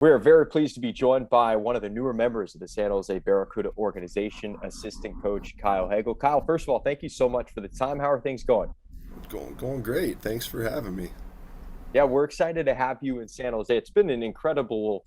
We are very pleased to be joined by one of the newer members of the San Jose Barracuda organization, assistant coach Kyle Hagel. Kyle, first of all, thank you so much for the time. How are things going? Going great. Thanks for having me. Yeah, we're excited to have you in San Jose. It's been an incredible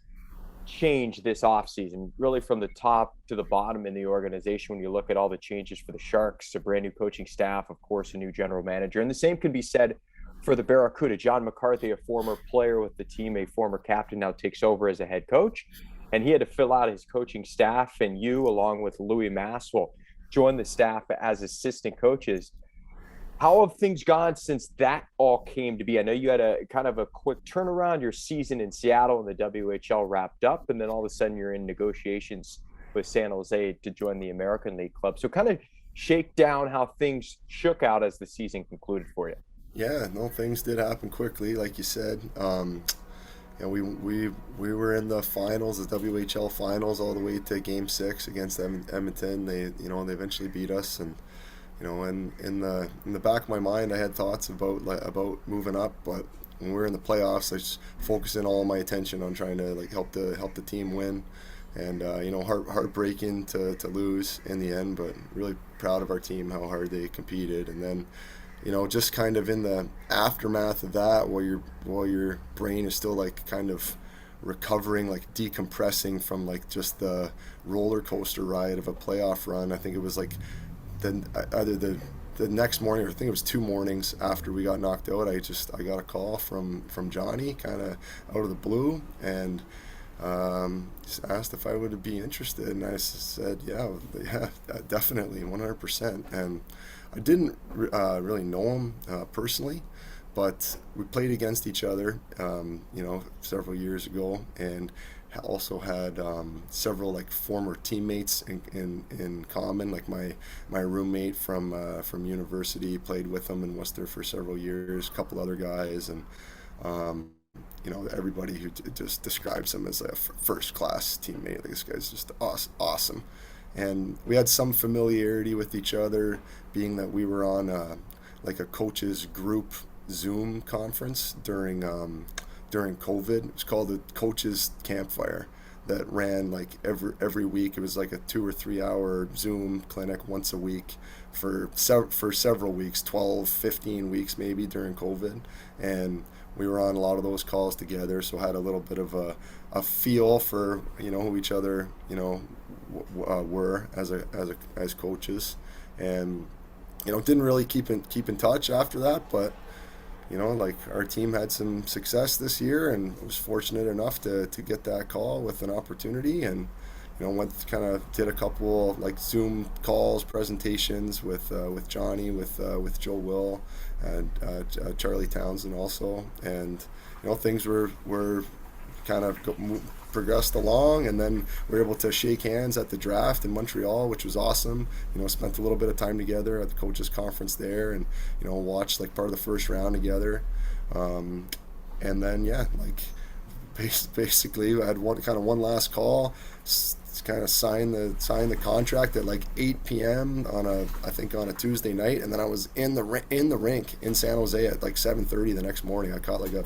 change this offseason, really from the top to the bottom in the organization. When you look at all the changes for the Sharks, a brand new coaching staff, of course, a new general manager. And the same can be said for the Barracuda. John McCarthy, a former player with the team, a former captain, now takes over as a head coach. And he had to fill out his coaching staff, and you, along with Louis Masswell, joined the staff as assistant coaches. How have things gone since that all came to be? I know you had a kind of a quick turnaround. Your season in Seattle and the WHL wrapped up, and then all of a sudden you're in negotiations with San Jose to join the American League club. So kind of shake down how things shook out as the season concluded for you. Yeah, no, things did happen quickly, like you said. We were in the finals, the WHL finals, all the way to Game 6 against Edmonton. They eventually beat us, and and in the back of my mind, I had thoughts about moving up, but when we were in the playoffs, I just focusing all my attention on trying to help the team win, and heartbreaking to lose in the end, but really proud of our team, how hard they competed. And then just kind of in the aftermath of that, while your brain is still like kind of recovering, like decompressing from like just the roller coaster ride of a playoff run. I think it was like either the next morning, or I think it was 2 mornings after we got knocked out. I got a call from Johnny, kind of out of the blue, and just asked if I would be interested, and I said, yeah, definitely, 100%. And I didn't really know him personally, but we played against each other, several years ago, and also had several like former teammates in common. Like my roommate from university played with him and was there for several years. A couple other guys, and everybody who just describes him as a first class teammate. Like, this guy's just awesome. And we had some familiarity with each other, being that we were on like a coaches group Zoom conference during COVID. It was called the Coaches Campfire, that ran like every week. It was like a 2 or 3 hour Zoom clinic once a week for several weeks, 12, 15 weeks maybe during COVID. And we were on a lot of those calls together, so had a little bit of a feel for who each other were as coaches. And didn't really keep in touch after that, but like our team had some success this year, and was fortunate enough to get that call with an opportunity, and did a couple like Zoom calls, presentations with Johnny, with Joe Will, and Charlie Townsend also, and things were kind of progressed along, and then we were able to shake hands at the draft in Montreal, which was awesome. Spent a little bit of time together at the coaches conference there, and watched like part of the first round together, and then basically I had one last call, kind of sign the contract at like 8 p.m. on a Tuesday night, and then I was in the rink in San Jose at like 7:30 the next morning. I caught like a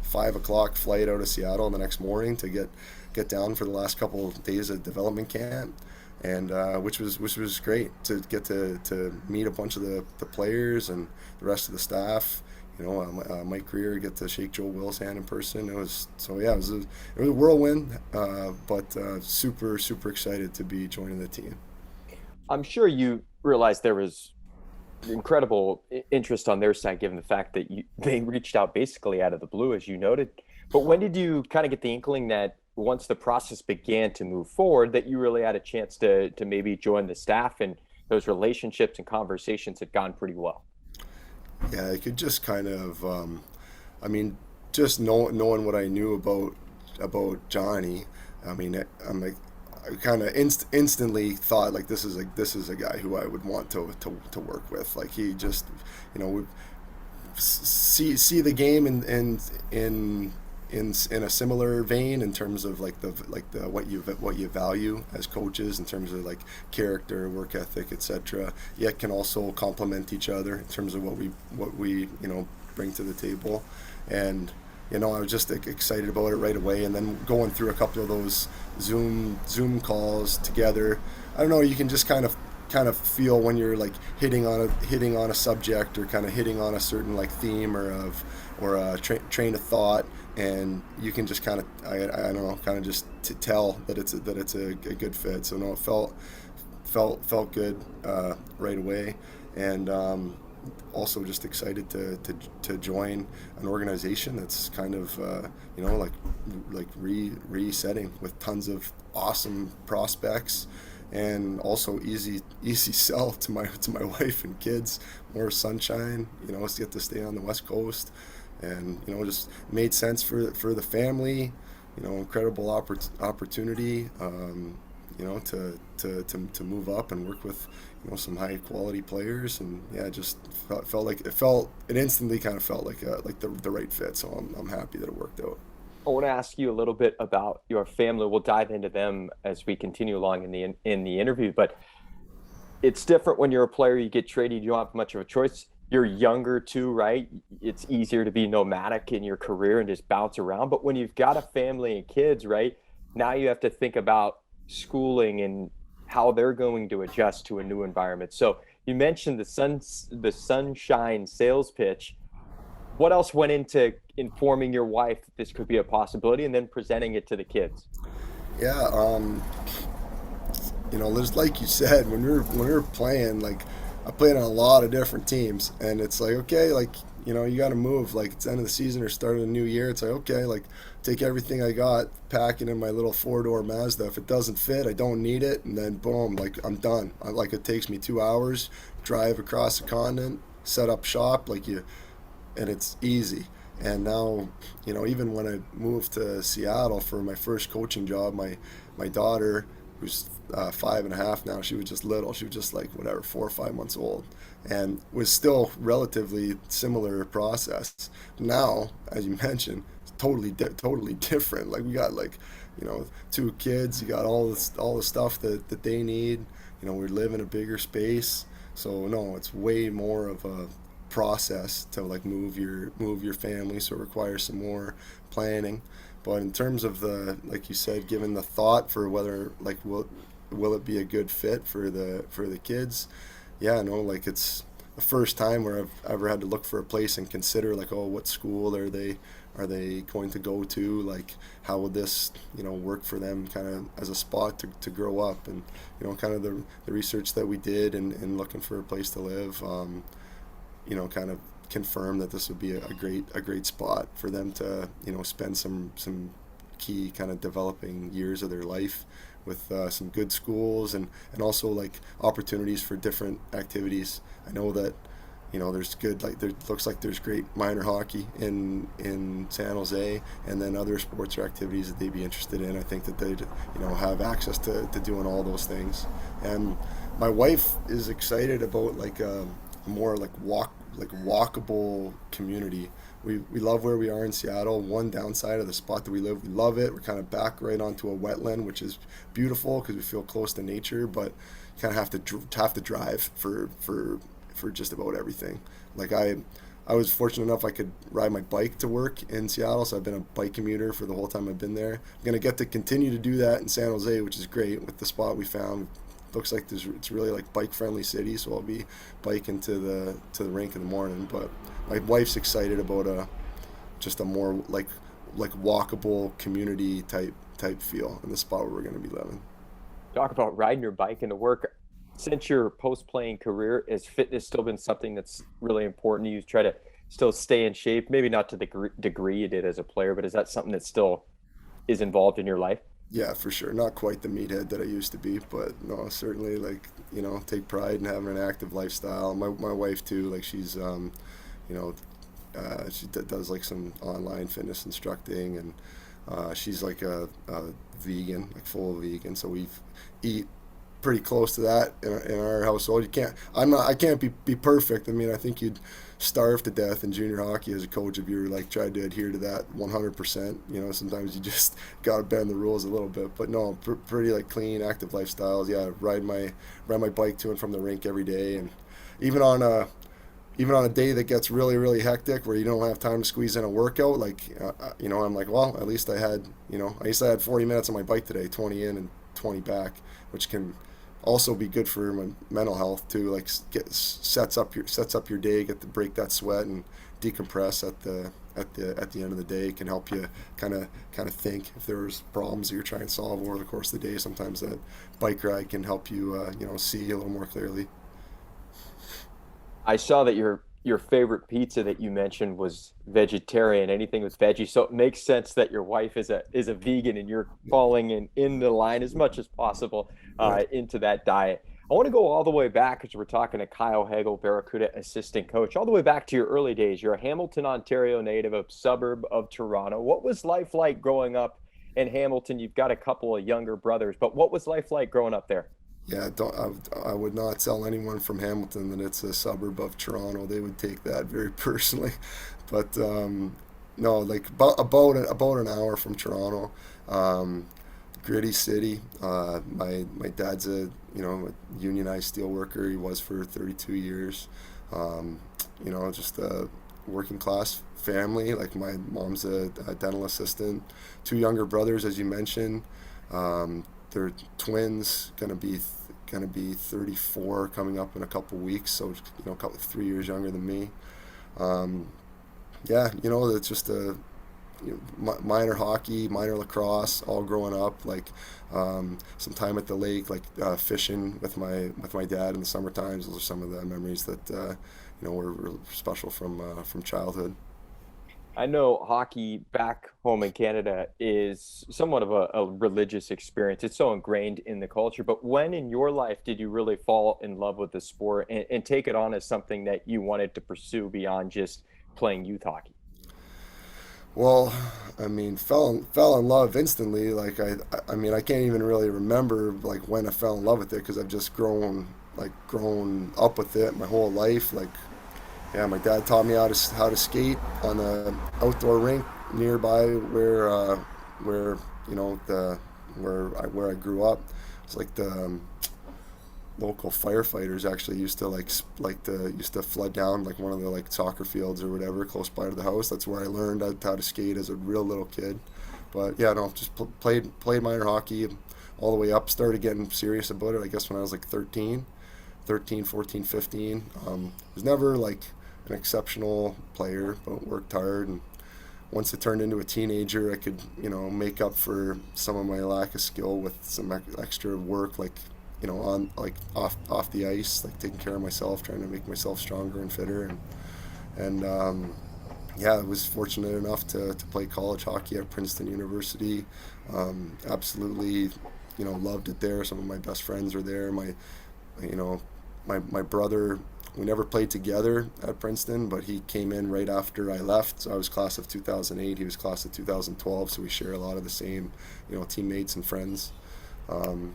5 o'clock flight out of Seattle the next morning to get down for the last couple of days of development camp, and which was great to get to meet a bunch of the players and the rest of the staff. Mike Greer, get to shake Joe Will's hand in person. It was a whirlwind, but super excited to be joining the team. I'm sure you realized there was incredible interest on their side, given the fact that they reached out basically out of the blue, as you noted. But when did you kind of get the inkling that once the process began to move forward, that you really had a chance to maybe join the staff, and those relationships and conversations had gone pretty well? Yeah, I could just kind of, just knowing what I knew about Johnny. I kind of instantly thought like this is a guy who I would want to work with. Like, he just would see the game in a similar vein, in terms of like the what you value as coaches, in terms of like character, work ethic, etc. Yet can also complement each other in terms of what we bring to the table. And I was just excited about it right away. And then going through a couple of those Zoom calls together, I don't know, you can just kind of feel when you're like hitting on a subject, or kind of hitting on a certain like theme or a train of thought, and you can just kind of I don't know, kind of just to tell that it's a good fit. So no, it felt good right away. And also just excited to join an organization that's kind of like resetting with tons of awesome prospects, and also easy sell to my wife and kids. More sunshine, let's get to stay on the West Coast, and just made sense for the family. Incredible opportunity. To move up and work with some high quality players, and yeah, just it instantly kind of felt like the right fit. So I'm happy that it worked out. I want to ask you a little bit about your family. We'll dive into them as we continue along in the interview, but it's different when you're a player. You get traded, you don't have much of a choice. You're younger too, right? It's easier to be nomadic in your career and just bounce around. But when you've got a family and kids, right, now you have to think about schooling and how they're going to adjust to a new environment. So you mentioned the sunshine sales pitch. What else went into informing your wife that this could be a possibility, and then presenting it to the kids? Yeah, there's, like you said, when we were playing, like I played on a lot of different teams, and it's like, okay, like you got to move. Like it's the end of the season or start of the new year. It's like, okay, like take everything I got, pack it in my little 4-door Mazda. If it doesn't fit, I don't need it, and then boom, like I'm done. It takes me 2 hours, drive across the continent, set up shop, and it's easy. And now, even when I moved to Seattle for my first coaching job, my daughter, who's 5.5 now, she was just little. She was just like whatever, 4 or 5 months old, and was still relatively similar process. Now, as you mentioned, it's totally different. Like we got 2 kids. You got all the stuff that they need. We live in a bigger space, so no, it's way more of a process to like move your family, so it requires some more planning. But in terms of like you said, given the thought for whether like will it be a good fit for the kids, yeah, no, like it's the first time where I've ever had to look for a place and consider like, oh, what school are they going to go to, like how would this work for them kind of as a spot to grow up, and kind of the research that we did and looking for a place to live, kind of confirm that this would be a great spot for them to spend some key kind of developing years of their life with some good schools, and also like opportunities for different activities. I know that there's good, like there looks like there's great minor hockey in San Jose, and then other sports or activities that they'd be interested in. I think that they'd have access to doing all those things. And my wife is excited about like more like walkable community. We love where we are in Seattle. One downside of the spot that we live, we love it. We're kind of back right onto a wetland, which is beautiful because we feel close to nature, but you kind of have to drive for just about everything. Like I was fortunate enough I could ride my bike to work in Seattle, so I've been a bike commuter for the whole time I've been there. I'm gonna get to continue to do that in San Jose, which is great with the spot we found. Looks like it's really like bike friendly city, so I'll be biking to the rink in the morning. But my wife's excited about just a more like walkable community type feel in the spot where we're going to be living. Talk about riding your bike into work. Since your post-playing career, has fitness still been something that's really important to you? Try to still stay in shape, maybe not to the degree you did as a player, but is that something that still is involved in your life? Yeah, for sure. Not quite the meathead that I used to be, but no, certainly take pride in having an active lifestyle. My wife too, like she's she does like some online fitness instructing, and she's like a vegan, like full vegan. So we eat pretty close to that in our household. I can't be perfect. I mean, I think you'd starve to death in junior hockey as a coach if you were like tried to adhere to that 100%. Sometimes you just gotta bend the rules a little bit. But no, pretty like clean, active lifestyles. Yeah, ride my bike to and from the rink every day, and even on even on a day that gets really, really hectic where you don't have time to squeeze in a workout, like, I'm like, well, at least I had 40 minutes on my bike today, 20 in and 20 back, which can also be good for my mental health too. Like, sets up your day, get to break that sweat and decompress at the end of the day. It can help you kind of think if there's problems that you're trying to solve over the course of the day. Sometimes that bike ride can help you, see a little more clearly. I saw that your favorite pizza that you mentioned was vegetarian, anything with veggie. So it makes sense that your wife is a vegan and you're falling in the line as much as possible Right. into that diet. I want to go all the way back because we're talking to Kyle Hagel, Barracuda assistant coach, all the way back to your early days. You're a Hamilton, Ontario native, a suburb of Toronto. What was life like growing up in Hamilton? You've got a couple of younger brothers, but what was life like growing up there? Yeah, I would not tell anyone from Hamilton that it's a suburb of Toronto. They would take that very personally. But no, like about an hour from Toronto, um, gritty city. My dad's a unionized steel worker. He was for 32 years. Um, just a working class family. Like, my mom's a dental assistant. Two younger brothers, as you mentioned. They're twins, gonna be 34 coming up in a couple weeks, so 3 years younger than me. Um, yeah, it's just minor hockey, minor lacrosse, all growing up. Like, some time at the lake, like, fishing with my dad in the summer times. Those are some of the memories that were special from childhood. I know hockey back home in Canada is somewhat of a religious experience. It's so ingrained in the culture. But when in your life did you really fall in love with the sport and take it on as something that you wanted to pursue beyond just playing youth hockey? Well, I mean, fell in love instantly. Like, I can't even really remember like when I fell in love with it because I've just grown up with it my whole life. Like, yeah, my dad taught me how to skate on the outdoor rink nearby where where I grew up. It's like the local firefighters actually used to used to flood down like one of the like soccer fields or whatever close by to the house. That's where I learned how to skate as a real little kid. But yeah, no, just played minor hockey all the way up. Started getting serious about it, I guess, when I was like 13, 14, 15. Was never like an exceptional player, but worked hard. And once I turned into a teenager, I could, make up for some of my lack of skill with some extra work, like, on like off the ice, like taking care of myself, trying to make myself stronger and fitter. And yeah, I was fortunate enough to play college hockey at Princeton University. Absolutely, loved it there. Some of my best friends were there. You know, my brother, we never played together at Princeton, but he came in right after I left. So I was class of 2008. He was class of 2012. So we share a lot of the same, teammates and friends. Um,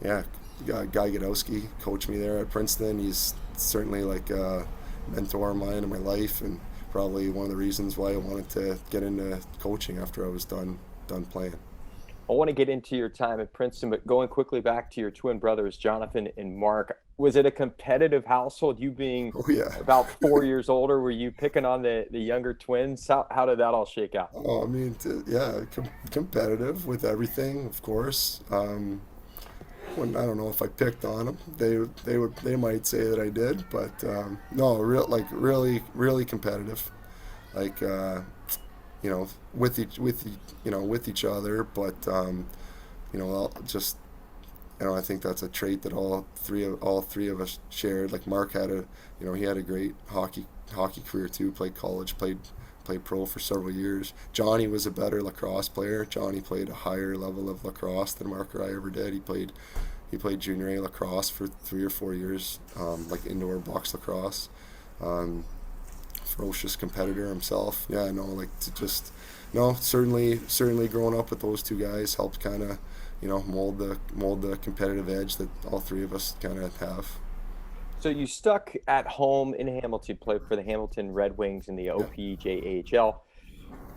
yeah, Guy Godowski coached me there at Princeton. He's certainly like a mentor of mine in my life, and probably one of the reasons why I wanted to get into coaching after I was done playing. I want to get into your time at Princeton, but going quickly back to your twin brothers, Jonathan and Mark, was it a competitive household? You being Oh yeah. about 4 years older, were you picking on the younger twins? How did that all shake out? Oh, I mean, yeah, competitive with everything, of course. When I don't know if I picked on them, they might say that I did, but no, really competitive, like with each other, but just I think that's a trait that all three of us shared. Like, Mark he had a great hockey career too. Played college, played pro for several years. Johnny was a better lacrosse player. Johnny played a higher level of lacrosse than Mark or I ever did. He played junior A lacrosse for 3 or 4 years, like indoor box lacrosse. Um, Ferocious competitor himself. Yeah, no, like, to just no, certainly growing up with those two guys helped kind of mold the competitive edge that all three of us kind of have. So you stuck at home in Hamilton, played for the Hamilton Red Wings in the Yeah. OPJAHL.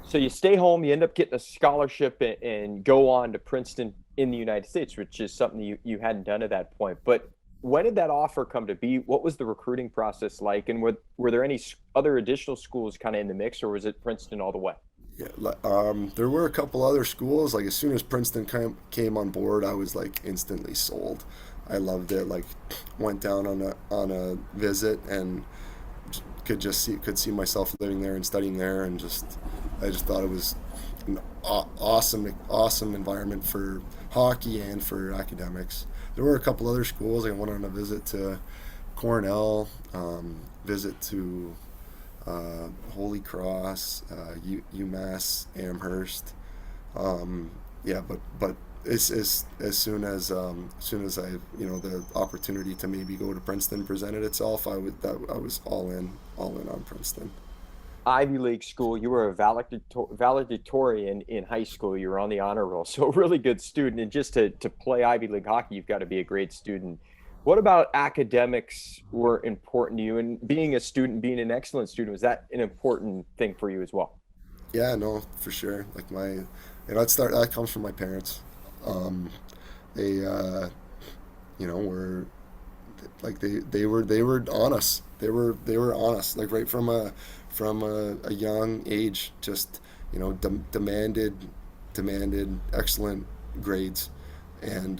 So you stay home, you end up getting a scholarship and go on to Princeton in the United States, which is something you hadn't done at that point. But when did that offer come to be? What was the recruiting process like? And were there any other additional schools kind of in the mix, or was it Princeton all the way? Yeah, there were a couple other schools. Like as soon as Princeton came on board, I was like instantly sold. I loved it. Like went down on a visit and could see myself living there and studying there, and I just thought it was an awesome environment for hockey and for academics. There were a couple other schools. I went on a visit to Cornell, visit to Holy Cross, UMass, Amherst. Yeah, but as soon as I the opportunity to maybe go to Princeton presented itself, I was all in on Princeton. Ivy League school, you were a valedictorian in high school. You were on the honor roll, so a really good student. And just to play Ivy League hockey, you've got to be a great student. What about academics were important to you? And being a student, being an excellent student, was that an important thing for you as well? Yeah, no, for sure. Like that comes from my parents. Um, they were like they were on us. They were on us like right from a young age. Just demanded excellent grades, and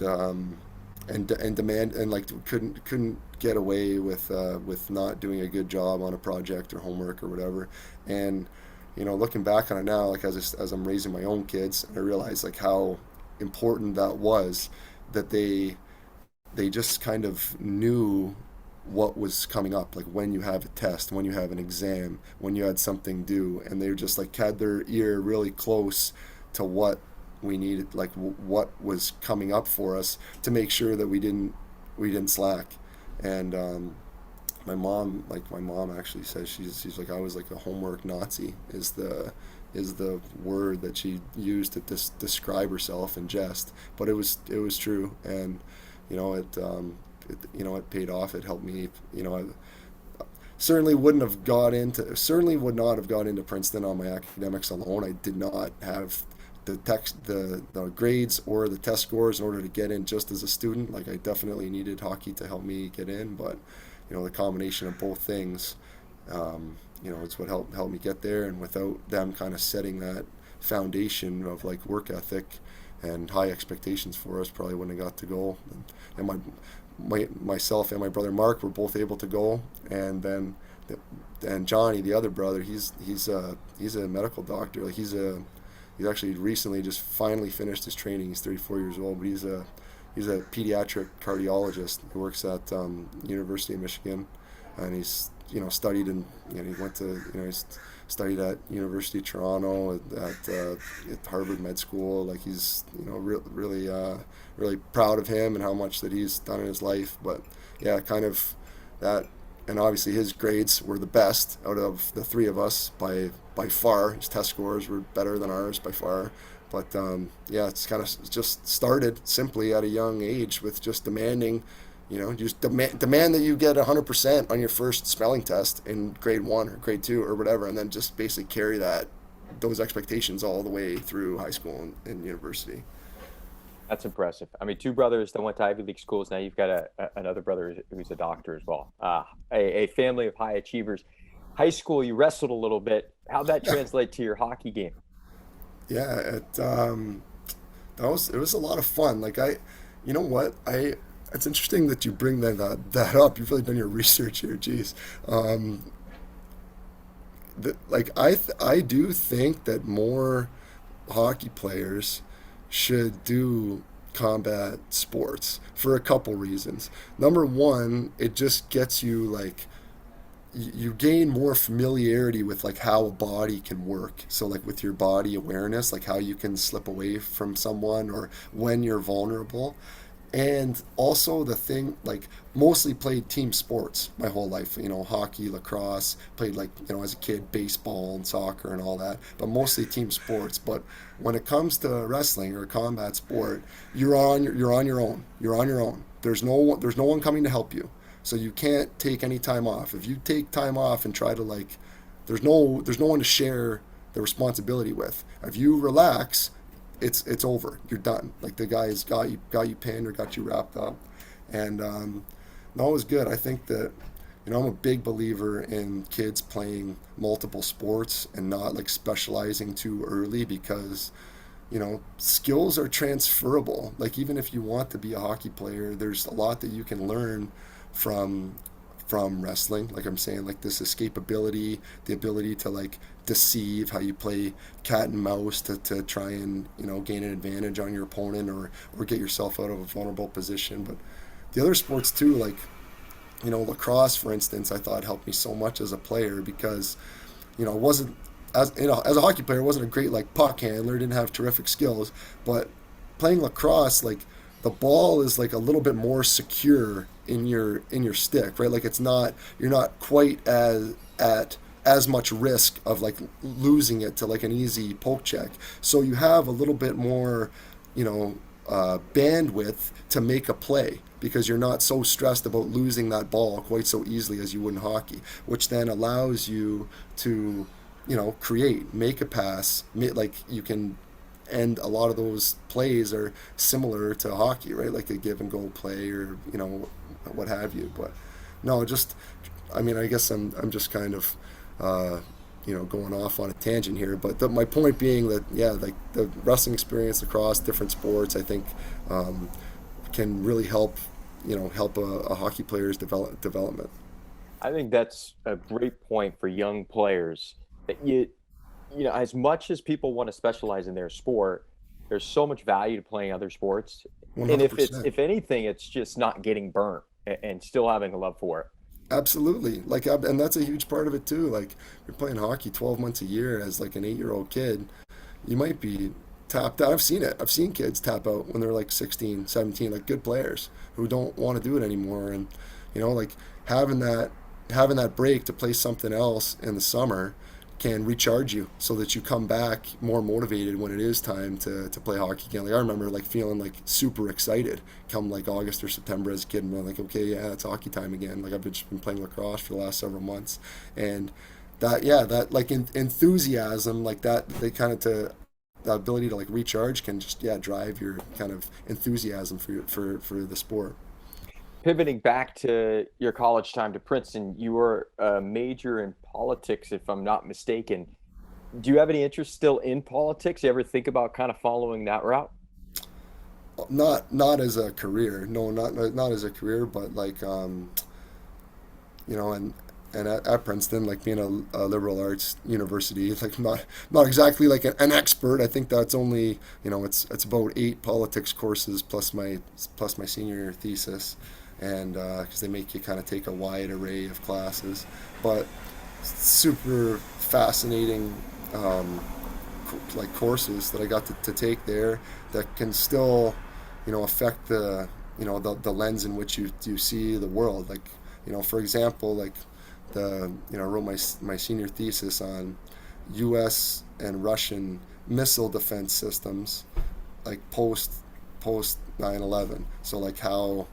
demand and like couldn't get away with not doing a good job on a project or homework or whatever. And looking back on it now, like as I'm raising my own kids, I realize like how important that was, that they just kind of knew what was coming up, like when you have a test, when you have an exam, when you had something due, and they just like had their ear really close to what we needed, like what was coming up for us, to make sure that we didn't slack. And my mom actually says she's like, I was like a homework Nazi is the word that she used to describe herself in jest, but it was true. And it paid off. It helped me. I certainly would not have got into Princeton on my academics alone. I did not have the grades or the test scores in order to get in just as a student. Like I definitely needed hockey to help me get in, but the combination of both things, it's what helped me get there. And without them kind of setting that foundation of like work ethic and high expectations for us, probably wouldn't have got to go. And myself and my brother Mark were both able to go, and then and Johnny, the other brother, he's a medical doctor. Like he's actually recently just finally finished his training. He's 34 years old, but he's a pediatric cardiologist. He works at University of Michigan, and he's studied and he went to he's studied at University of Toronto, at Harvard Med School. Like he's really proud of him and how much that he's done in his life. But yeah, kind of that. And obviously his grades were the best out of the three of us by far. His test scores were better than ours by far. But yeah, it's kind of just started simply at a young age with just demanding, just demand that you get 100% on your first spelling test in grade 1 or grade 2 or whatever, and then just basically carry those expectations all the way through high school and university. That's impressive. I mean, two brothers that went to Ivy League schools. Now you've got another brother who's a doctor as well. A family of high achievers. High school, you wrestled a little bit. How'd that translate to your hockey game? Yeah, it was a lot of fun. Like you know what, it's interesting that you bring that up. You've really done your research here. Jeez. I do think that more hockey players should do combat sports for a couple reasons. Number one, it just gets you like you gain more familiarity with like how a body can work. So like with your body awareness, like how you can slip away from someone or when you're vulnerable. And also the thing, like mostly played team sports my whole life, hockey, lacrosse, played like, as a kid, baseball and soccer and all that, but mostly team sports. But when it comes to wrestling or combat sport, you're on your own. You're on your own. There's no one coming to help you. So you can't take any time off. If you take time off and try to like, there's no one to share the responsibility with. If you relax, it's over. You're done. Like the guy's got you pinned or got you wrapped up, and No, it was good. I think that, I'm a big believer in kids playing multiple sports and not like specializing too early because, skills are transferable. Like even if you want to be a hockey player, there's a lot that you can learn from wrestling. Like I'm saying, like this escapability, the ability to like deceive, how you play cat and mouse to try and gain an advantage on your opponent or get yourself out of a vulnerable position. But the other sports too, like lacrosse, for instance, I thought helped me so much as a player because, it wasn't as a hockey player, I wasn't a great like puck handler, didn't have terrific skills, but playing lacrosse, like the ball is like a little bit more secure in your stick, right? Like it's not you're not quite at as much risk of like losing it to like an easy poke check. So you have a little bit more, bandwidth to make a play because you're not so stressed about losing that ball quite so easily as you would in hockey, which then allows you to, create, make a pass, like you can. And a lot of those plays are similar to hockey, right? Like a give and go play or, what have you. But no, I guess I'm just kind of, going off on a tangent here. But my point being that, yeah, like the wrestling experience across different sports, I think, can really help, a hockey player's development. I think that's a great point for young players that as much as people want to specialize in their sport, there's so much value to playing other sports. And 100%. if anything, it's just not getting burnt and still having a love for it. Absolutely. Like, and that's a huge part of it too. Like, you're playing hockey 12 months a year as like an 8-year-old kid, you might be tapped out. I've seen it. I've seen kids tap out when they're like 16, 17, like good players who don't want to do it anymore. And, like having that break to play something else in the summer can recharge you so that you come back more motivated when it is time to play hockey again. Like I remember like feeling like super excited come like August or September as a kid and being like, okay, yeah, it's hockey time again. Like I've just been playing lacrosse for the last several months. And that like enthusiasm, like that, they kind of the ability to like recharge can just, drive your kind of enthusiasm for the sport. Pivoting back to your college time to Princeton, you were a major in politics, if I'm not mistaken. Do you have any interest still in politics? You ever think about kind of following that route? Not as a career, no, not as a career, but like and at Princeton, like being a liberal arts university, like not exactly like an expert. I think that's only it's about 8 politics courses plus my senior thesis, and because they make you kind of take a wide array of classes, but super fascinating like courses that I got to take there that can still affect the lens in which you see the world. Like for example, like I wrote my senior thesis on U.S. and Russian missile defense systems, like post 9/11. So like how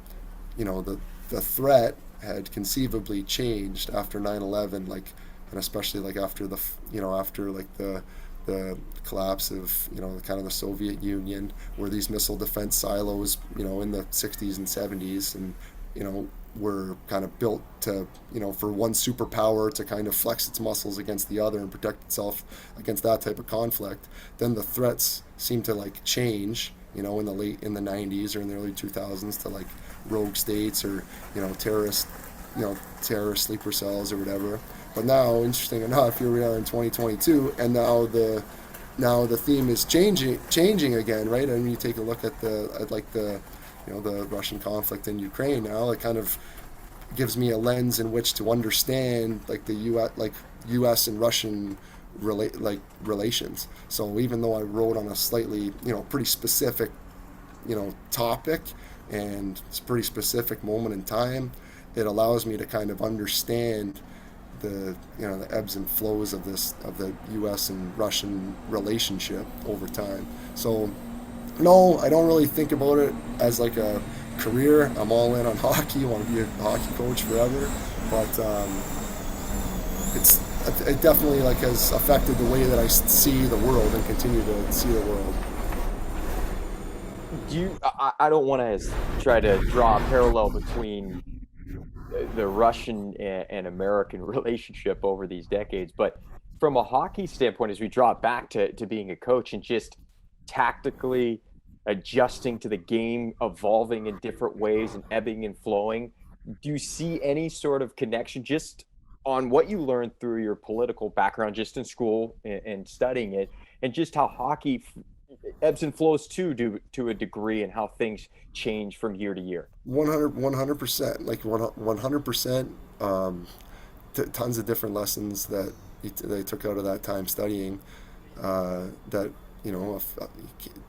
the threat had conceivably changed after 9/11, like, and especially like after after like the collapse of kind of the Soviet Union, where these missile defense silos in the 60s and 70s and were kind of built to for one superpower to kind of flex its muscles against the other and protect itself against that type of conflict. Then the threats seem to like change in the 90s or in the early 2000s to like rogue states or terrorist sleeper cells or whatever. But now, interesting enough, here we are in 2022, and now the theme is changing again, right? And you take a look at the Russian conflict in Ukraine now, it kind of gives me a lens in which to understand like the U.S. and Russian relations. So even though I wrote on a slightly pretty specific topic and it's a pretty specific moment in time, it allows me to kind of understand the ebbs and flows of the U.S. and Russian relationship over time. So no, I don't really think about it as like a career. I'm all in on hockey. I want to be a hockey coach forever, but it definitely like has affected the way that I see the world and continue to see the world. I don't want to try to draw a parallel between the Russian and American relationship over these decades. But from a hockey standpoint, as we draw it back to being a coach and just tactically adjusting to the game, evolving in different ways and ebbing and flowing, do you see any sort of connection just on what you learned through your political background, just in school and studying it, and just how hockey ebbs and flows too, to a degree, and how things change from year to year? 100%, like 100%. Tons of different lessons that they took out of that time studying, that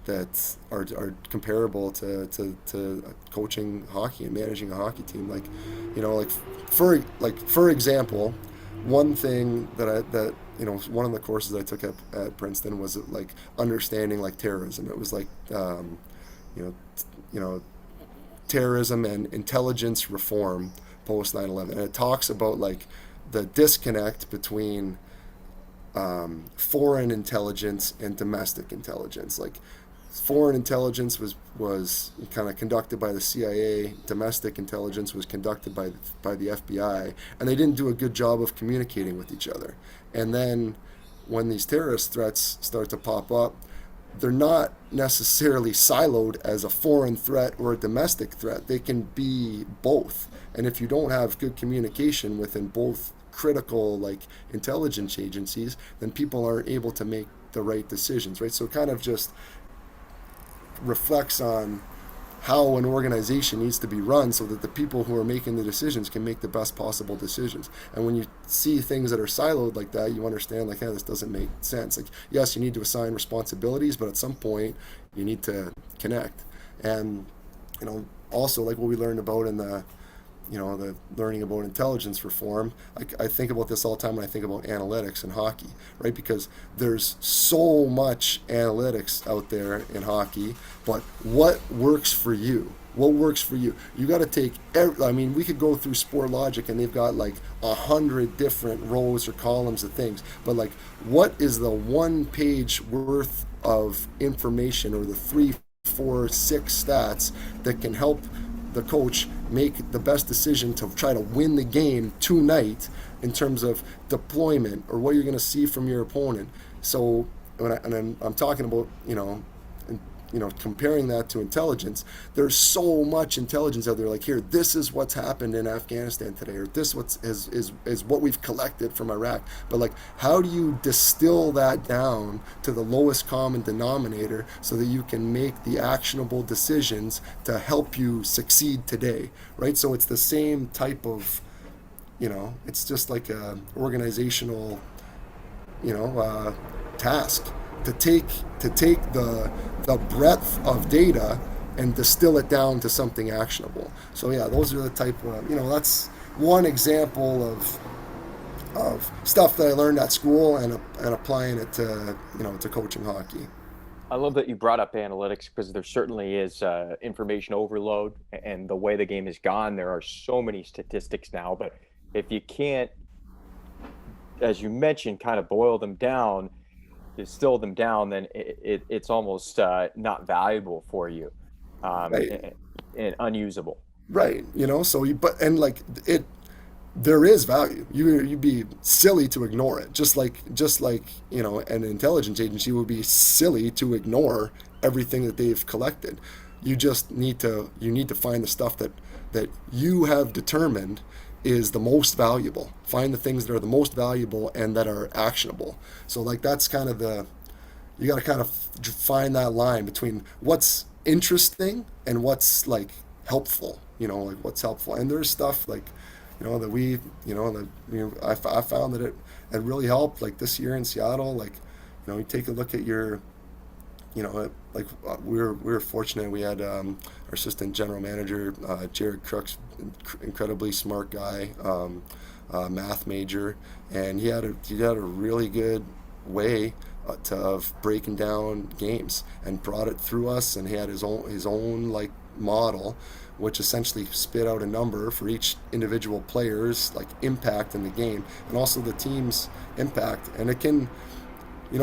that are comparable to coaching hockey and managing a hockey team. Like, for example, one thing that one of the courses I took at Princeton was like understanding like terrorism. It was like you know terrorism and intelligence reform post 9/11, and it talks about like the disconnect between foreign intelligence and domestic intelligence. Like, foreign intelligence was kind of conducted by the CIA. Domestic intelligence was conducted by the FBI, and they didn't do a good job of communicating with each other. And then when these terrorist threats start to pop up, they're not necessarily siloed as a foreign threat or a domestic threat. They can be both. And if you don't have good communication within both critical like intelligence agencies, then people aren't able to make the right decisions, right? So it kind of just reflects on how an organization needs to be run so that the people who are making the decisions can make the best possible decisions. And when you see things that are siloed like that, you understand like, hey, this doesn't make sense. Like, yes, you need to assign responsibilities, but at some point you need to connect. And also like what we learned about in the learning about intelligence reform. I think about this all the time when I think about analytics in hockey, right? Because there's so much analytics out there in hockey, but what works for you? What works for you? You got to take we could go through Sport Logic and they've got like 100 different rows or columns of things, but like, what is the 1 page worth of information, or the 3, 4, 6 stats that can help the coach make the best decision to try to win the game tonight in terms of deployment or what you're going to see from your opponent? So I'm talking about comparing that to intelligence. There's so much intelligence out there. Like, here, this is what's happened in Afghanistan today, or this is what we've collected from Iraq. But like, how do you distill that down to the lowest common denominator so that you can make the actionable decisions to help you succeed today, right? So it's the same type of, it's just like a organizational, task to take the breadth of data and distill it down to something actionable. So yeah, those are the type of, that's one example of stuff that I learned at school and applying it to coaching hockey. I love that you brought up analytics, because there certainly is information overload, and the way the game has gone, there are so many statistics now. But if you can't, as you mentioned, kind of boil them down, distill them down, then it's almost not valuable for you, Right. and unusable. Right. There is value. You'd be silly to ignore it. Just like an intelligence agency would be silly to ignore everything that they've collected. You just need to find the stuff that you have determined is the most valuable. Find the things that are the most valuable and that are actionable. So like, that's kind of you got to kind of find that line between what's interesting and what's like helpful, like what's helpful. And there's stuff like, I found that it really helped, like this year in Seattle. Like, you take a look at your, we were fortunate. We had our assistant general manager, Jared Crooks, incredibly smart guy, math major, and he had a really good way of breaking down games, and brought it through us. And he had his own like model, which essentially spit out a number for each individual player's like impact in the game, and also the team's impact. And it can,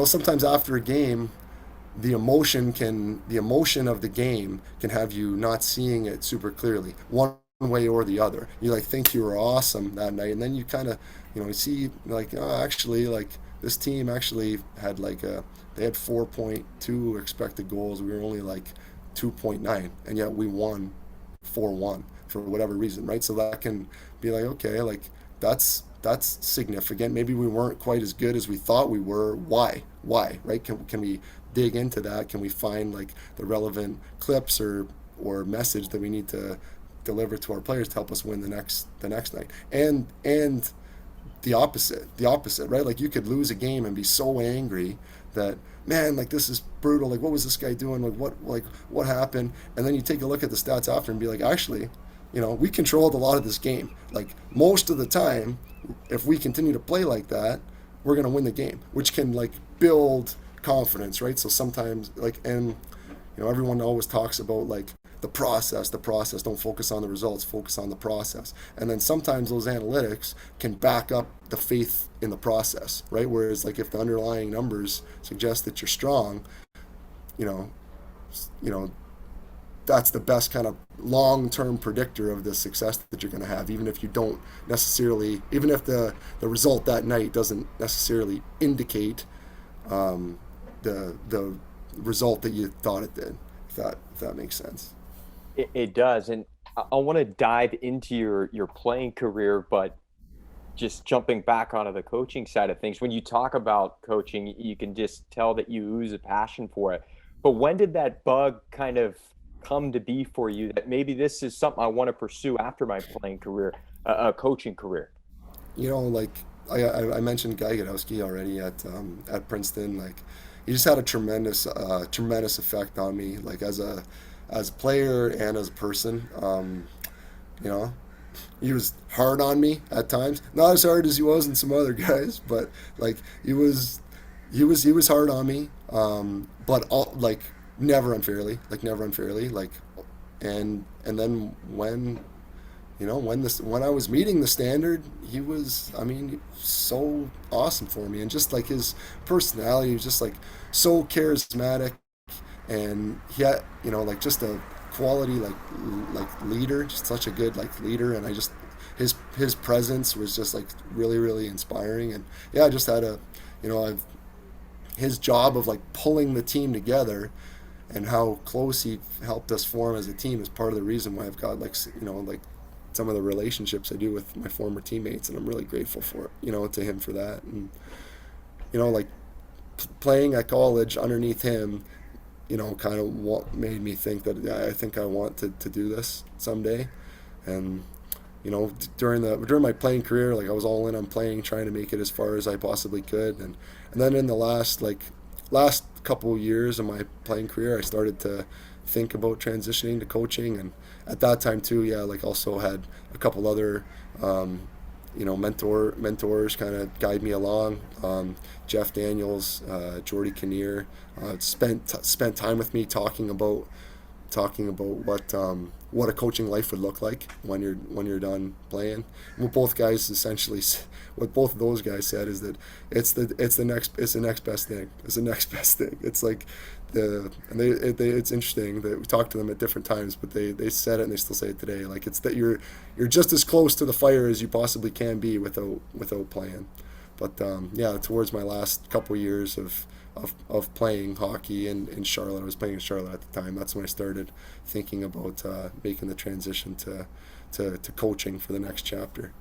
sometimes after a game, the emotion of the game can have you not seeing it super clearly. One way or the other. You like think you were awesome that night, and then you kind of, you see like, oh, actually, like this team actually had like they had 4.2 expected goals. We were only like 2.9, and yet we won 4-1 for whatever reason, right? So that can be like, okay, like that's significant. Maybe we weren't quite as good as we thought we were. Why, right? Can we dig into that? Can we find like the relevant clips or message that we need to deliver to our players to help us win the next night? And the opposite, right? Like you could lose a game and be so angry that, man, like this is brutal. Like what was this guy doing? What happened? And then you take a look at the stats after and be like, actually, we controlled a lot of this game. Like most of the time, if we continue to play like that, we're gonna win the game, which can like build confidence, right? So sometimes like, and everyone always talks about like the process. Don't focus on the results, focus on the process. And then sometimes those analytics can back up the faith in the process, right? Whereas like if the underlying numbers suggest that you're strong, you know, you know, that's the best kind of long-term predictor of the success that you're going to have, even if you don't necessarily, even if the result that night doesn't necessarily indicate the result that you thought it did. If that makes sense. It does. And I want to dive into your playing career, but just jumping back onto the coaching side of things. When you talk about coaching, you can just tell that you ooze a passion for it. But when did that bug kind of come to be for you that maybe this is something I want to pursue after my playing career, a coaching career? Like I mentioned Guy Gadowski already at Princeton. Like he just had a tremendous effect on me, like as a player and as a person. You know, he was hard on me at times, not as hard as he was in some other guys, but like he was hard on me. But like never unfairly, like, and then when I was meeting the standard, he was, I mean, so awesome for me, and just like his personality was just like so charismatic, and he had, like just a quality like leader, just such a good like leader, and I just his presence was just like really really inspiring, and yeah, I just had I've his job of like pulling the team together and how close he helped us form as a team is part of the reason why I've got like like some of the relationships I do with my former teammates, and I'm really grateful for to him for that. And like playing at college underneath him, kind of what made me think that, yeah, I think I want to do this someday. And during my playing career, like I was all in on playing, trying to make it as far as I possibly could, and then in the last couple years of my playing career, I started to think about transitioning to coaching. And at that time too, yeah, like also had a couple other mentors kind of guide me along. Jeff Daniels, Jordy Kinnear, spent time with me talking about what a coaching life would look like when you're done playing. And what both of those guys said is that it's the next best thing. It's the next best thing. It's like it's interesting that we talked to them at different times, but they said it and they still say it today. Like it's that you're just as close to the fire as you possibly can be without playing. But yeah, towards my last couple years of playing hockey in Charlotte. I was playing in Charlotte at the time. That's when I started thinking about making the transition to coaching for the next chapter.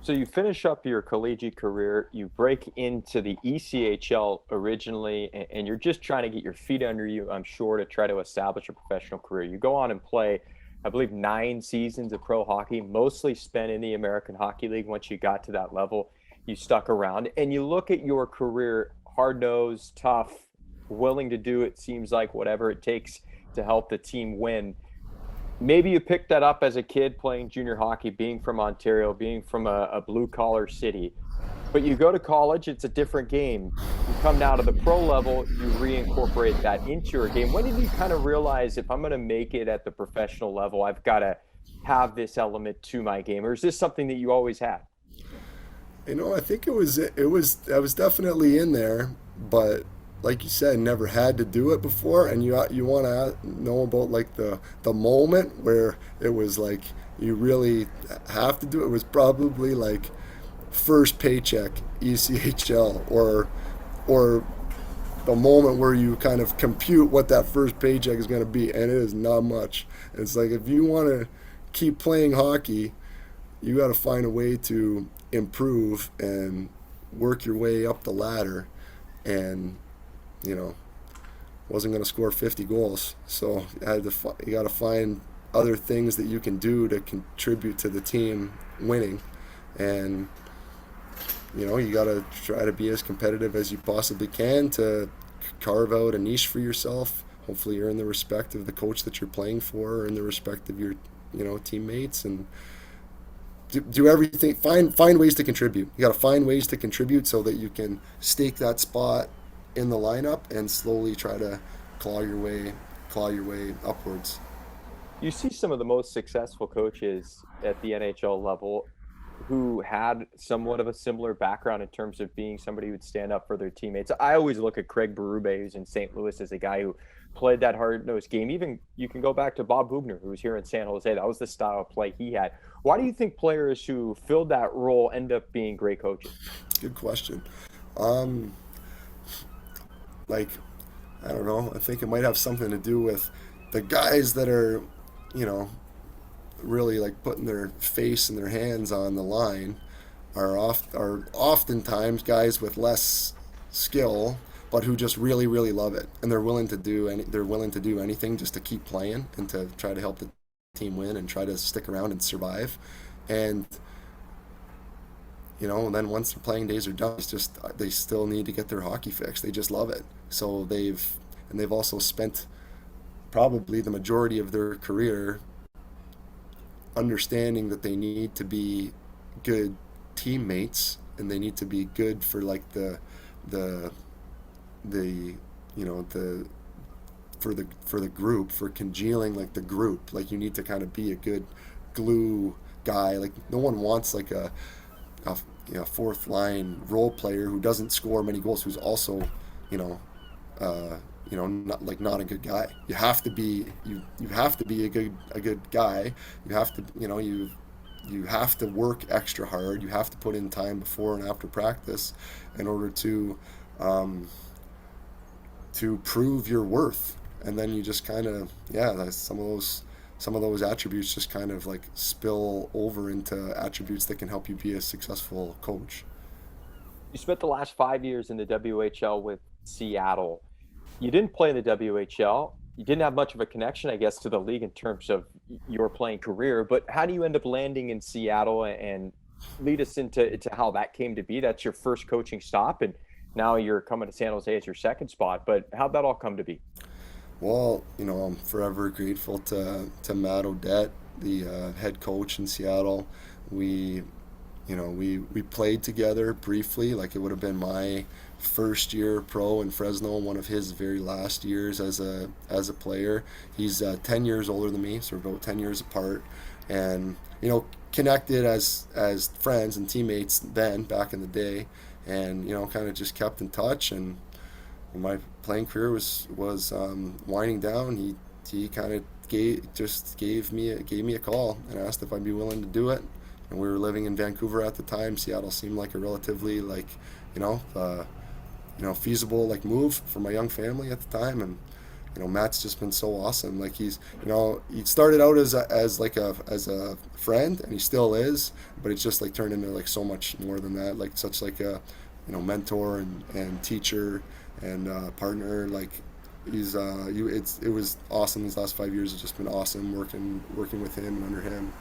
So you finish up your collegiate career, you break into the ECHL originally, and you're just trying to get your feet under you, I'm sure, to try to establish a professional career. You go on and play, I believe, 9 seasons of pro hockey, mostly spent in the American Hockey League. Once you got to that level, you stuck around. And you look at your career, hard-nosed, tough, willing to do, it seems like, whatever it takes to help the team win. Maybe you picked that up as a kid playing junior hockey, being from Ontario, being from a blue-collar city. But you go to college, it's a different game. You come now to the pro level, you reincorporate that into your game. When did you kind of realize, if I'm going to make it at the professional level, I've got to have this element to my game? Or is this something that you always had? I think it was definitely in there, but like you said, never had to do it before, and you want to know about like the moment where it was like you really have to do it. It was probably like first paycheck ECHL, or the moment where you kind of compute what that first paycheck is going to be, and it is not much. It's like if you want to keep playing hockey, you got to find a way to improve and work your way up the ladder. And you know, wasn't going to score 50 goals, so you got to find other things that you can do to contribute to the team winning. And you got to try to be as competitive as you possibly can to carve out a niche for yourself. Hopefully you're in the respect of the coach that you're playing for, or in the respect of your teammates, and do everything. Find ways to contribute. You got to find ways to contribute so that you can stake that spot in the lineup and slowly try to claw your way upwards. You see some of the most successful coaches at the NHL level who had somewhat of a similar background in terms of being somebody who would stand up for their teammates. I always look at Craig Berube, who's in St. Louis, as a guy who played that hard-nosed game. Even you can go back to Bob Bubner, who was here in San Jose. That was the style of play he had. Why do you think players who filled that role end up being great coaches? Good question. Um, like, I don't know. I think it might have something to do with the guys that are, you know, really like putting their face and their hands on the line are oftentimes guys with less skill, but who just really love it, and they're willing to do anything just to keep playing and to try to help the team win and try to stick around and survive. And then once their playing days are done, it's just they still need to get their hockey fix. They just love it. So they've also spent probably the majority of their career understanding that they need to be good teammates, and they need to be good for like the for the group, for congealing like the group. Like you need to kind of be a good glue guy. Like no one wants like a fourth line role player who doesn't score many goals, who's also not a good guy. You have to be a good guy. You have to you have to work extra hard. You have to put in time before and after practice in order to prove your worth. And then you just kind of some of those attributes just kind of like spill over into attributes that can help you be a successful coach. You spent the last 5 years in the WHL with Seattle. You didn't play in the WHL. You didn't have much of a connection, I guess, to the league in terms of your playing career. But how do you end up landing in Seattle, and lead us into how that came to be? That's your first coaching stop, and now you're coming to San Jose as your second spot. But how'd that all come to be? Well, I'm forever grateful to Matt Odette, the head coach in Seattle. We we played together briefly. Like it would have been my first year pro in Fresno, and one of his very last years as a player. He's 10 years older than me, so we're about 10 years apart, and connected as friends and teammates then back in the day, and kind of just kept in touch. And when my playing career was winding down, he kind of gave me a call and asked if I'd be willing to do it. And we were living in Vancouver at the time. Seattle seemed like a relatively feasible like move for my young family at the time. And Matt's just been so awesome. Like he started out as a friend, and he still is, but it's just like turned into like so much more than that. Like such like a mentor and teacher and partner. Like it was awesome. These last 5 years have just been awesome working with him and under him.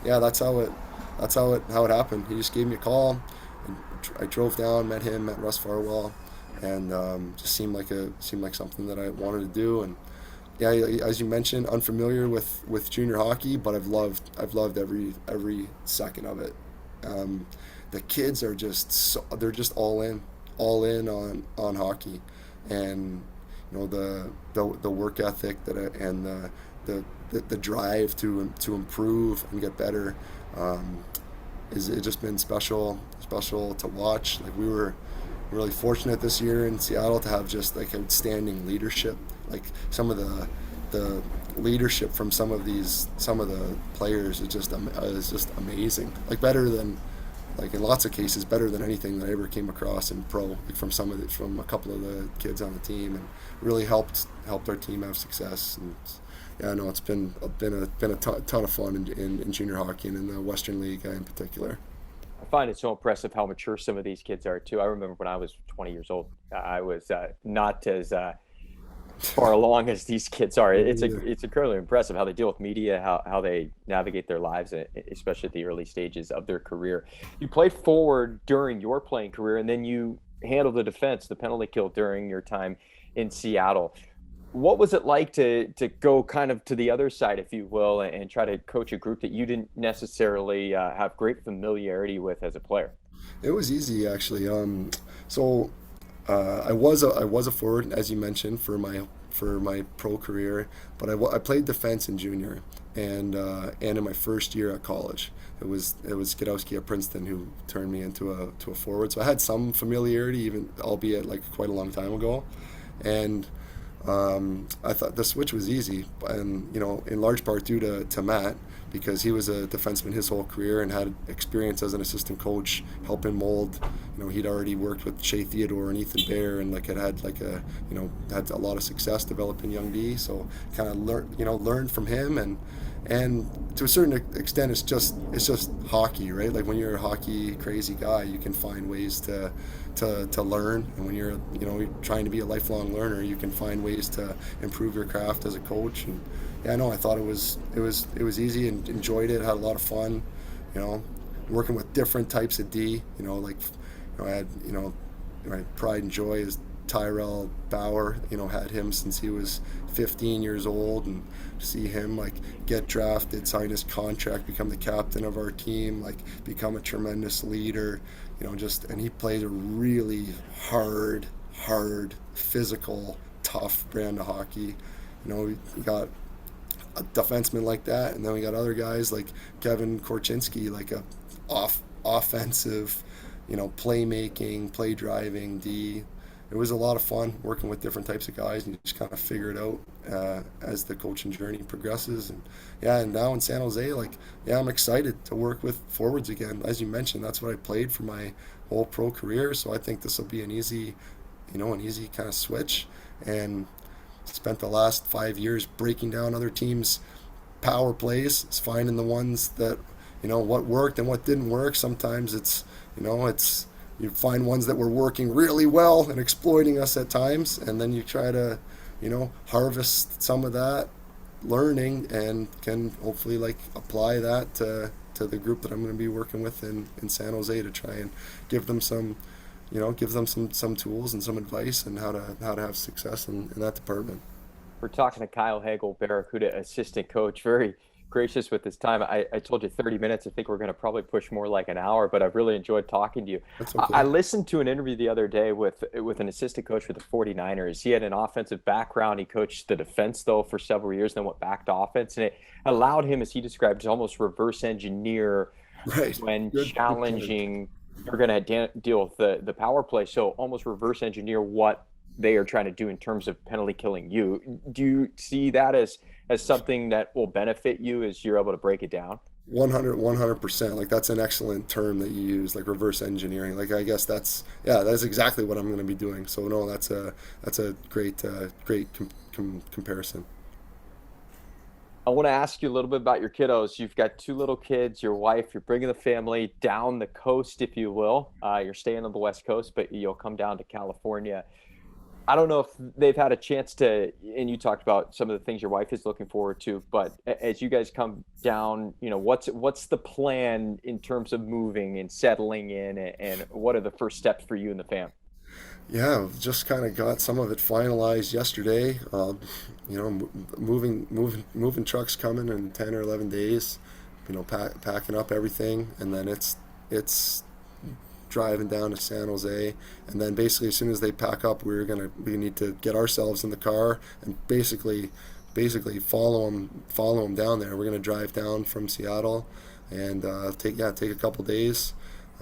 That's how it happened. He just gave me a call, and I drove down, met Russ Farwell, and just seemed like something that I wanted to do. And as you mentioned, unfamiliar with junior hockey, but I've loved every second of it. The kids are they're just all in on hockey, and the work ethic and the drive to improve and get better is just been special to watch. Like we were really fortunate this year in Seattle to have just like outstanding leadership. Like some of the leadership from some of the players is just amazing. Like better than, like in lots of cases, better than anything that I ever came across in pro. Like from a couple of the kids on the team, and really helped our team have success. And yeah, no, it's been a ton of fun in junior hockey and in the Western League in particular. I find it so impressive how mature some of these kids are too. I remember when I was 20 years old, I was not as far along as these kids are. It's incredibly impressive how they deal with media, how they navigate their lives, especially at the early stages of their career. You played forward during your playing career, and then you handled the defense, the penalty kill during your time in Seattle. What was it like to go kind of to the other side, if you will, and try to coach a group that you didn't necessarily have great familiarity with as a player? It was easy actually. So I was a forward, as you mentioned, for my pro career, but I played defense in junior and in my first year at college. It was Skidowski at Princeton who turned me into a forward. So I had some familiarity, even albeit like quite a long time ago, and I thought the switch was easy, and in large part due to Matt, because he was a defenseman his whole career and had experience as an assistant coach helping mold. He'd already worked with Shea Theodore and Ethan Bear, and like had a lot of success developing young D. So kind of learned from him, and to a certain extent, it's just hockey, right? Like when you're a hockey crazy guy, you can find ways to learn, and when you're trying to be a lifelong learner, you can find ways to improve your craft as a coach. And yeah, no, I thought it was easy and enjoyed it. Had a lot of fun, working with different types of D. I had my pride and joy is Tyrell Bauer. Had him since he was 15 years old, and see him like get drafted, sign his contract, become the captain of our team, like become a tremendous leader. And he played a really hard, physical, tough brand of hockey. We got a defenseman like that, and then we got other guys like Kevin Korchinski, like a offensive, playmaking, play driving D. It was a lot of fun working with different types of guys, and you just kind of figure it out as the coaching journey progresses. And now in San Jose, I'm excited to work with forwards again. As you mentioned, that's what I played for my whole pro career, so I think this will be an easy kind of switch. And spent the last 5 years breaking down other teams' power plays, finding the ones that what worked and what didn't work. Sometimes it's you find ones that were working really well and exploiting us at times, and then you try to harvest some of that learning and can hopefully apply that to the group that I'm going to be working with in San Jose, to try and give them some some tools and some advice and how to have success in that department. We're talking to Kyle Hagel, Barracuda assistant coach. Very gracious with his time. I told you 30 minutes. I think we're going to probably push more like an hour, but I've really enjoyed talking to you. That's okay. I listened to an interview the other day with an assistant coach for the 49ers. He had an offensive background. He coached the defense, though, for several years, then went back to offense. And it allowed him, as he described, to almost reverse engineer when challenging. You're going to deal with the power play. So almost reverse engineer what they are trying to do in terms of penalty killing you. Do you see that as something that will benefit you as you're able to break it down? 100%. Like that's an excellent term that you use, like reverse engineering. Like I guess that's exactly what I'm going to be doing. So no, that's a great comparison. I want to ask you a little bit about your kiddos. You've got 2 little kids, your wife, you're bringing the family down the coast, if you will. You're staying on the West Coast, but you'll come down to California. I don't know if they've had a chance to, and you talked about some of the things your wife is looking forward to, but as you guys come down, what's the plan in terms of moving and settling in, and what are the first steps for you and the fam? Yeah, just kind of got some of it finalized yesterday. Moving trucks coming in 10 or 11 days. Packing up everything, and then it's driving down to San Jose, and then basically as soon as they pack up, we need to get ourselves in the car and basically follow them down there. We're gonna drive down from Seattle and take a couple days.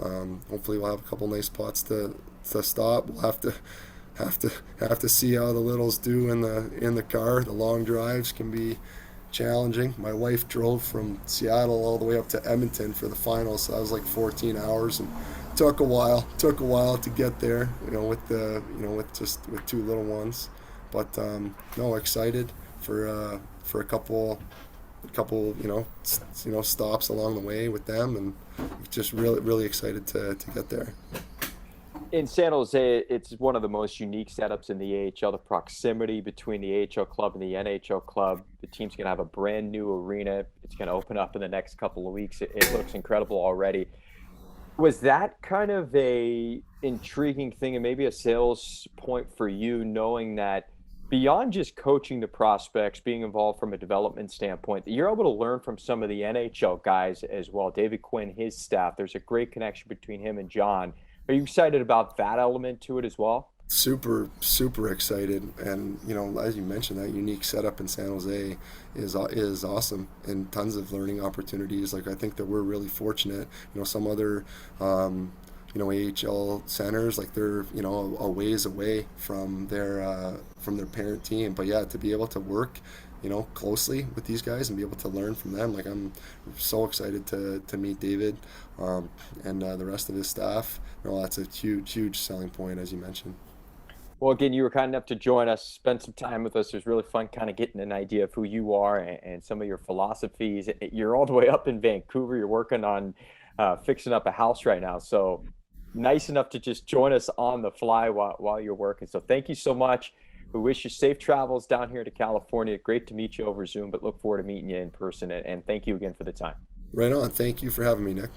Hopefully, we'll have a couple nice spots to stop. We'll have to see how the littles do in the car. The long drives can be challenging. My wife drove from Seattle all the way up to Edmonton for the finals, so that was like 14 hours and took a while. Took a while to get there, with two little ones. But no, excited for a couple stops along the way with them, and just really excited to get there. In San Jose, it's one of the most unique setups in the AHL. The proximity between the AHL club and the NHL club. The team's going to have a brand new arena. It's going to open up in the next couple of weeks. It looks incredible already. Was that kind of a intriguing thing and maybe a sales point for you, knowing that beyond just coaching the prospects, being involved from a development standpoint, that you're able to learn from some of the NHL guys as well? David Quinn, his staff, there's a great connection between him and John. Are you excited about that element to it as well? Super excited, and as you mentioned, that unique setup in San Jose is awesome, and tons of learning opportunities. Like, I think that we're really fortunate. Some other AHL centers, like, they're a ways away from their parent team, but yeah, to be able to work closely with these guys and be able to learn from them. Like, I'm so excited to meet David, and the rest of his staff. That's a huge selling point, as you mentioned. Well, again, you were kind enough to join us, spend some time with us. It was really fun kind of getting an idea of who you are and some of your philosophies. You're all the way up in Vancouver. You're working on fixing up a house right now. So nice enough to just join us on the fly while you're working. So thank you so much. We wish you safe travels down here to California. Great to meet you over Zoom, but look forward to meeting you in person. And thank you again for the time. Right on. Thank you for having me, Nick.